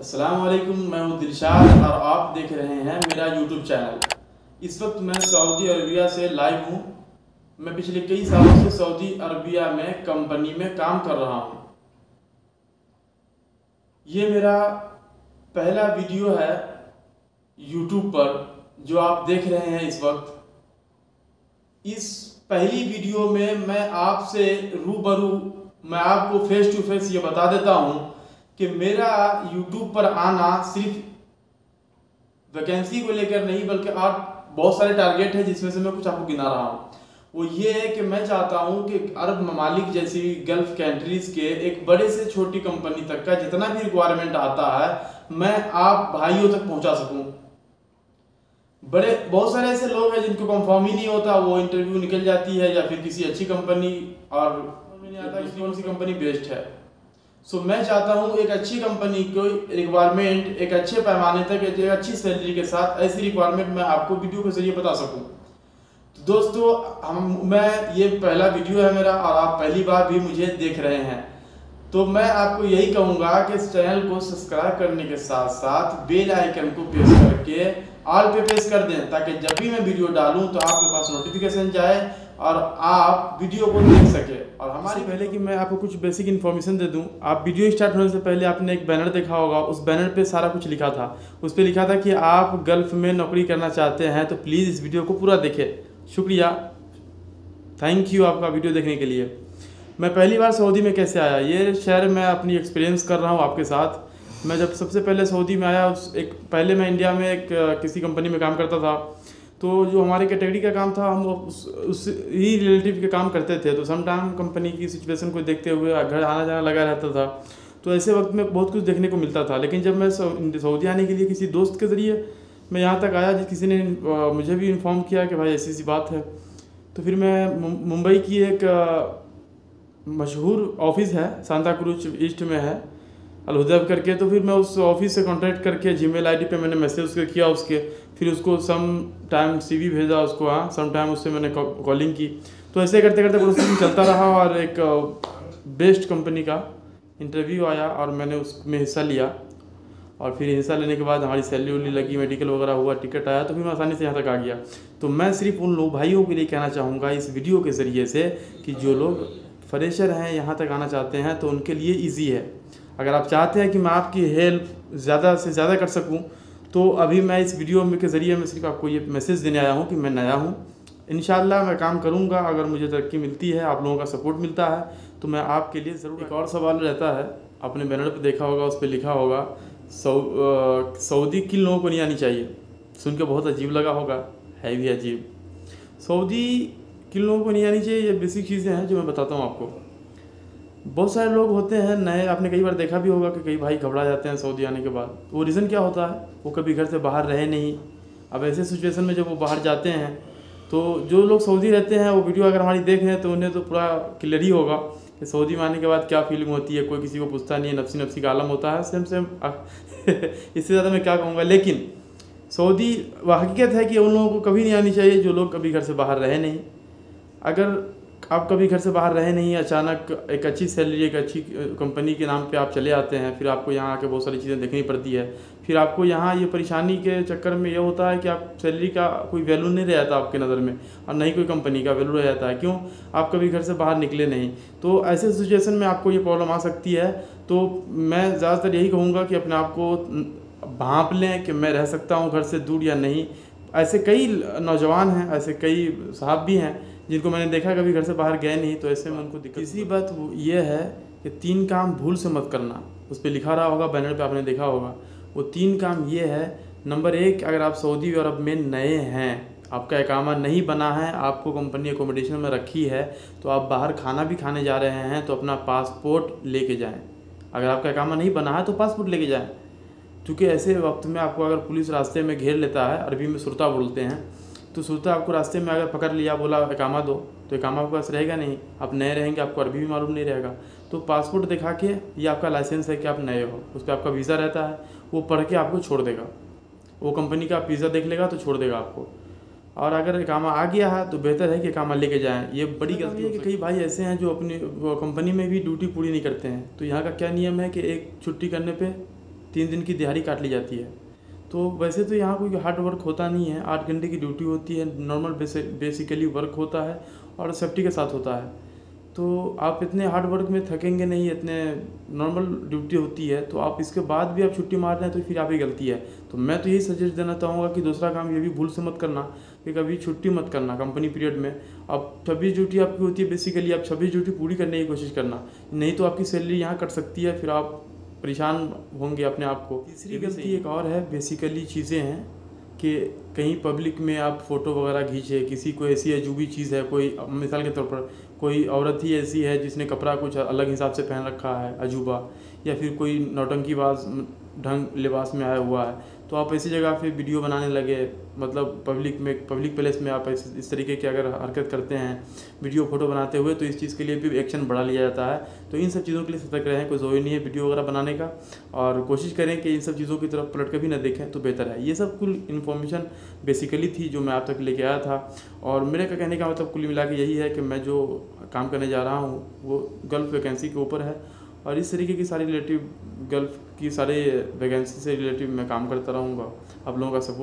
अस्सलाम वालेकुम, मैं हूं दिलशाद और आप देख रहे हैं मेरा यूट्यूब चैनल। इस वक्त मैं सऊदी अरबिया से लाइव हूं। मैं पिछले कई सालों से सऊदी अरबिया में कंपनी में काम कर रहा हूं। ये मेरा पहला वीडियो है यूट्यूब पर जो आप देख रहे हैं इस वक्त। इस पहली वीडियो में मैं आपसे रूबरू, मैं आपको फेस टू फेस ये बता देता हूं कि मेरा YouTube पर आना सिर्फ वैकेंसी को लेकर नहीं बल्कि आप बहुत सारे टारगेट है जिसमें से मैं कुछ आपको गिना रहा हूँ। वो ये है कि मैं चाहता हूँ कि अरब ममालिक जैसी गल्फ कंट्रीज के एक बड़े से छोटी कंपनी तक का जितना भी रिक्वायरमेंट आता है मैं आप भाइयों तक पहुँचा सकूँ। बहुत सारे ऐसे लोग हैं जिनको कंफर्म ही नहीं होता, वो इंटरव्यू निकल जाती है या फिर किसी अच्छी कंपनी और नहीं आता कि कौन सी कंपनी बेस्ट है। मैं चाहता हूँ एक अच्छी कंपनी को रिक्वायरमेंट एक अच्छे पैमाने तक एक अच्छी सैलरी के साथ ऐसी रिक्वायरमेंट मैं आपको वीडियो के जरिए बता सकूँ। तो दोस्तों मैं ये पहला वीडियो है मेरा और आप पहली बार भी मुझे देख रहे हैं, तो मैं आपको यही कहूँगा कि इस चैनल को सब्सक्राइब करने के साथ साथ बेल आइकन को प्रेस करके ऑल पे प्रेस कर दें ताकि जब भी मैं वीडियो डालूं तो आपके पास नोटिफिकेशन जाए और आप वीडियो को देख सके। और हमारी पहले कि मैं आपको कुछ बेसिक इन्फॉर्मेशन दे दूं, आप वीडियो स्टार्ट होने से पहले आपने एक बैनर देखा होगा। उस बैनर पे सारा कुछ लिखा था। उस पर लिखा था कि आप गल्फ़ में नौकरी करना चाहते हैं तो प्लीज़ इस वीडियो को पूरा देखें। शुक्रिया, थैंक यू आपका वीडियो देखने के लिए। मैं पहली बार सऊदी में कैसे आया, ये शहर मैं अपनी एक्सपीरियंस कर रहा हूँ आपके साथ। मैं जब सबसे पहले सऊदी में आया पहले मैं इंडिया में किसी कंपनी में काम करता था, तो जो हमारे कैटेगरी का काम था हम उस ही रिलेटिव के काम करते थे। तो सम टाइम कंपनी की सिचुएशन को देखते हुए घर आना जाना लगा रहता था, तो ऐसे वक्त में बहुत कुछ देखने को मिलता था। लेकिन जब मैं सऊदी आने के लिए किसी दोस्त के ज़रिए मैं यहाँ तक आया, किसी ने मुझे भी इन्फॉर्म किया कि भाई ऐसी ऐसी बात है, तो फिर मैं मुंबई की एक मशहूर ऑफिस है सांता क्रूज ईस्ट में है अल हुदैब करके, तो फिर मैं उस ऑफिस से कांटेक्ट करके जीमेल आईडी पे मैंने मैसेज उसके किया उसके, फिर उसको सम टाइम सीवी भेजा उसको, सम टाइम उससे मैंने कॉलिंग की। तो ऐसे करते करते प्रोसेस चलता रहा और एक बेस्ट कंपनी का इंटरव्यू आया और मैंने उसमें हिस्सा लिया। और फिर हिस्सा लेने के बाद हमारी सैलरी उली लगी, मेडिकल वगैरह हुआ, टिकट आया, तो फिर मैं आसानी से यहाँ तक आ गया। तो मैं सिर्फ उन लोग भाइयों के लिए कहना चाहूँगा इस वीडियो के ज़रिए से कि जो लोग फ्रेशर हैं यहाँ तक आना चाहते हैं तो उनके लिए ईजी है। अगर आप चाहते हैं कि मैं आपकी हेल्प ज़्यादा से ज़्यादा कर सकूं, तो अभी मैं इस वीडियो के ज़रिए मैं सिर्फ आपको ये मैसेज देने आया हूं कि मैं नया हूं। इंशाल्लाह मैं काम करूंगा, अगर मुझे तरक्की मिलती है, आप लोगों का सपोर्ट मिलता है तो मैं आपके लिए ज़रूर। एक और सवाल रहता है, आपने बैनर पर देखा होगा, उस पर लिखा होगा सऊदी किन लोगों को नहीं आनी चाहिए। सुन के बहुत अजीब लगा होगा, है भी अजीब। सऊदी किन लोगों को नहीं आनी चाहिए, ये बेसिक चीज़ें हैं जो मैं बताता हूँ आपको। बहुत सारे लोग होते हैं नए, आपने कई बार देखा भी होगा कि कई भाई घबरा जाते हैं सऊदी आने के बाद। वो रीज़न क्या होता है, वो कभी घर से बाहर रहे नहीं। अब ऐसे सिचुएशन में जब वो बाहर जाते हैं तो जो लोग सऊदी रहते हैं वो वीडियो अगर हमारी देख रहे हैं तो उन्हें तो पूरा क्लियर ही होगा कि सऊदी में आने के बाद क्या फीलिंग होती है। कोई किसी को पूछता नहीं है, नफसी नफसी का आलम होता है, सेम इससे ज़्यादा मैं क्या कहूँगा। लेकिन सऊदी हकीकत है कि उन लोगों को कभी नहीं आनी चाहिए जो लोग कभी घर से बाहर रहे नहीं। अगर आप कभी घर से बाहर रहे नहीं, अचानक एक अच्छी सैलरी एक अच्छी कंपनी के नाम पे आप चले आते हैं, फिर आपको यहाँ आके बहुत सारी चीज़ें देखनी पड़ती है। फिर आपको यहाँ ये परेशानी के चक्कर में ये होता है कि आप सैलरी का कोई वैल्यू नहीं रह जाता आपके नज़र में, और नहीं कोई कंपनी का वैल्यू रह जाता है। क्यों? आप कभी घर से बाहर निकले नहीं। तो ऐसे सिचुएशन में आपको ये प्रॉब्लम आ सकती है। तो मैं ज़्यादातर यही कहूँगा कि अपने आप को भांप लें कि मैं रह सकता हूँ घर से दूर या नहीं। ऐसे कई नौजवान हैं, ऐसे कई साहब भी हैं जिनको मैंने देखा कभी घर से बाहर गए नहीं, तो ऐसे में उनको दिक्कत। तीसरी बात ये है कि 3 काम भूल से मत करना। उस पर लिखा रहा होगा, बैनर पे आपने देखा होगा। वो 3 काम ये है। नंबर 1, अगर आप सऊदी अरब में नए हैं, आपका इकामा नहीं बना है, आपको कंपनी एकोमोडेशन में रखी है, तो आप बाहर खाना भी खाने जा रहे हैं तो अपना पासपोर्ट लेके जाएँ। अगर आपका इकामा नहीं बना है तो पासपोर्ट लेके जाएँ, क्योंकि ऐसे वक्त में आपको अगर पुलिस रास्ते में घेर लेता है, अरबी में सुरता बोलते हैं, तो सुरता आपको रास्ते में अगर पकड़ लिया, बोला इकामा दो, तो इकामा आपके पास रहेगा नहीं। आप नए रहेंगे, आपको अरबी भी मालूम नहीं रहेगा। तो पासपोर्ट दिखा के ये आपका लाइसेंस है कि आप नए हो, उस पर आपका वीज़ा रहता है, वो पढ़ के आपको छोड़ देगा। वो कंपनी का वीज़ा देख लेगा तो छोड़ देगा आपको। और अगर इकामा आ गया है तो बेहतर है कि इकामा लेके जाएँ। ये बड़ी गलती है कि कई भाई ऐसे हैं जो अपनी कंपनी में भी ड्यूटी पूरी नहीं करते हैं। तो यहाँ का क्या नियम है कि एक छुट्टी करने पर 3 दिन की दिहाड़ी काट ली जाती है। तो वैसे तो यहाँ कोई हार्ड वर्क होता नहीं है, 8 घंटे की ड्यूटी होती है, नॉर्मल बेसिकली वर्क होता है और सेफ्टी के साथ होता है। तो आप इतने हार्ड वर्क में थकेंगे नहीं, इतने नॉर्मल ड्यूटी होती है, तो आप इसके बाद भी आप छुट्टी मार रहे हैं तो फिर आप ही गलती है। तो मैं तो यही सजेस्ट देना चाहूँगा कि दूसरा काम ये भी भूल से मत करना कि कभी छुट्टी मत करना कंपनी पीरियड में। अब 26 ड्यूटी आपकी होती है, बेसिकली आप 26 ड्यूटी पूरी करने की कोशिश करना, नहीं तो आपकी सैलरी यहाँ कट सकती है, फिर आप परेशान होंगे अपने आप को। तीसरी गलती एक और है, बेसिकली चीज़ें हैं कि कहीं पब्लिक में आप फ़ोटो वगैरह खींचे, किसी को ऐसी अजूबी चीज़ है, कोई मिसाल के तौर पर कोई औरत ही ऐसी है जिसने कपड़ा कुछ अलग हिसाब से पहन रखा है अजूबा, या फिर कोई नौटंकीबाज ढंग लिबास में आया हुआ है, तो आप ऐसी जगह पे वीडियो बनाने लगे, मतलब पब्लिक प्लेस में आप इस तरीके की अगर हरकत करते हैं वीडियो फोटो बनाते हुए, तो इस चीज़ के लिए भी एक्शन बढ़ा लिया जाता है। तो इन सब चीज़ों के लिए सतर्क रहें, कोई ज़रूरी नहीं है वीडियो वगैरह बनाने का, और कोशिश करें कि इन सब चीज़ों की तरफ पलट कर भी ना देखें तो बेहतर है। ये सब कुल इन्फॉर्मेशन बेसिकली थी जो मैं आप तक लेके आया था, और मेरे का कहने का मतलब कुल मिला के यही है कि मैं जो काम करने जा रहा हूँ वो गल्फ़ वैकेंसी के ऊपर है, और इस तरीके की सारी रिलेटिव गल्फ़ की सारे वैकेंसी से रिलेटिव मैं काम करता रहूँगा। आप लोगों का सपोर्ट